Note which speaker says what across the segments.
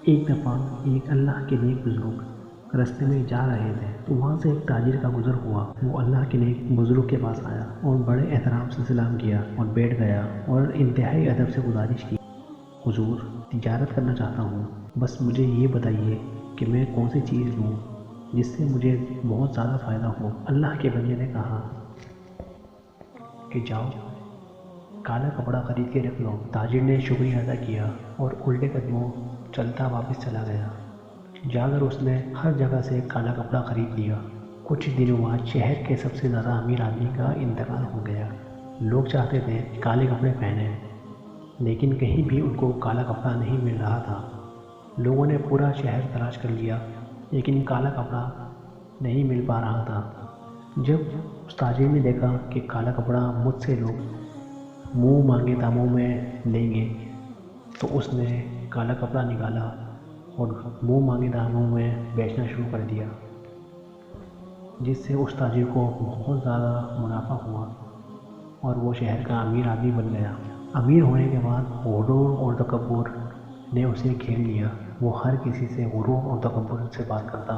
Speaker 1: ایک دفعہ ایک اللہ کے نیک بزرگ راستے میں جا رہے تھے تو وہاں سے ایک تاجر کا گزر ہوا۔ وہ اللہ کے نیک بزرگ کے پاس آیا اور بڑے احترام سے سلام کیا اور بیٹھ گیا اور انتہائی ادب سے گزارش کی، حضور تجارت کرنا چاہتا ہوں، بس مجھے یہ بتائیے کہ میں کون سی چیز لوں جس سے مجھے بہت زیادہ فائدہ ہو۔ اللہ کے بندے نے کہا کہ جاؤ کالا کپڑا خرید کے رکھ لو۔ تاجر نے شکریہ ادا کیا اور الٹے قدموں چلتا واپس چلا گیا۔ جا کر اس نے ہر جگہ سے کالا کپڑا خرید لیا۔ کچھ دنوں بعد شہر کے سب سے زیادہ امیر آدمی کا انتقال ہو گیا۔ لوگ چاہتے تھے کالے کپڑے پہنیں، لیکن کہیں بھی ان کو کالا کپڑا نہیں مل رہا تھا۔ لوگوں نے پورا شہر تلاش کر لیا لیکن کالا کپڑا نہیں مل پا رہا تھا۔ جب اس تاجر نے دیکھا کہ کالا کپڑا مجھ سے لوگ منہ مانگے داموں میں لیں گے تو اس نے کالا کپڑا نکالا اور منہ مانگے داموں میں بیچنا شروع کر دیا، جس سے اس تاجر کو بہت زیادہ منافع ہوا اور وہ شہر کا امیر آدمی بن گیا۔ امیر ہونے کے بعد غرور اور تکبر نے اسے گھیر لیا۔ وہ ہر کسی سے غرور اور تکبر سے بات کرتا۔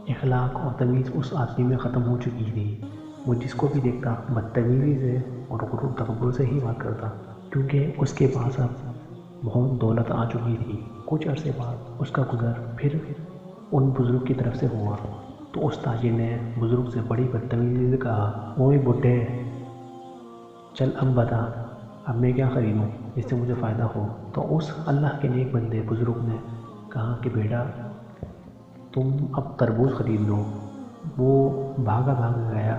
Speaker 1: اخلاق اور تمیز اس آدمی میں ختم ہو چکی تھی۔ وہ جس کو بھی دیکھتا بدتمیزی سے اور غرور تکبر سے ہی بات کرتا، کیونکہ اس کے پاس اب بہت دولت آ چکی تھی۔ کچھ عرصے بعد اس کا گزر پھر ان بزرگ کی طرف سے ہوا تو اس تاجر نے بزرگ سے بڑی بدتمیزی سے کہا، اوئے بڈھے، چل اب بتا اب میں کیا خریدوں جس سے مجھے فائدہ ہو۔ تو اس اللہ کے نیک بندے بزرگ نے کہا کہ بیٹا تم اب تربوز خرید لو۔ وہ بھاگا گیا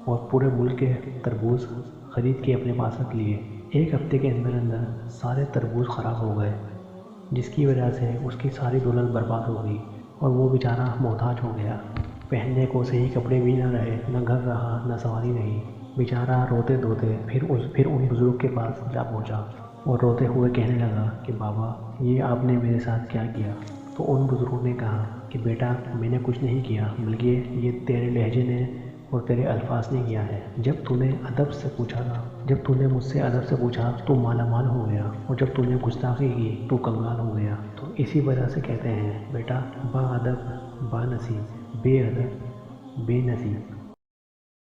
Speaker 1: اور پورے ملک کے تربوز خرید کے اپنے پاس رکھ لیے۔ ایک ہفتے کے اندر سارے تربوز خراب ہو گئے، جس کی وجہ سے اس کی ساری دولت برباد ہو گئی اور وہ بیچارہ محتاج ہو گیا۔ پہننے کو صحیح کپڑے بھی نہ رہے، نہ گھر رہا، نہ سواری نہیں۔ بیچارہ روتے دھوتے پھر ان بزرگ کے پاس جا پہنچا اور روتے ہوئے کہنے لگا کہ بابا یہ آپ نے میرے ساتھ کیا کیا؟ تو ان بزرگوں نے کہا کہ بیٹا میں نے کچھ نہیں کیا، بلکہ یہ تیرے لہجے نے اور تیرے الفاظ نے کیا ہے۔ جب تو نے مجھ سے ادب سے پوچھا تو مالا مال ہو گیا، اور جب تو نے گستاخی کی تو کنگال ہو گیا۔ تو اسی وجہ سے کہتے ہیں بیٹا با ادب با نصیب، بے ادب بے نصیب۔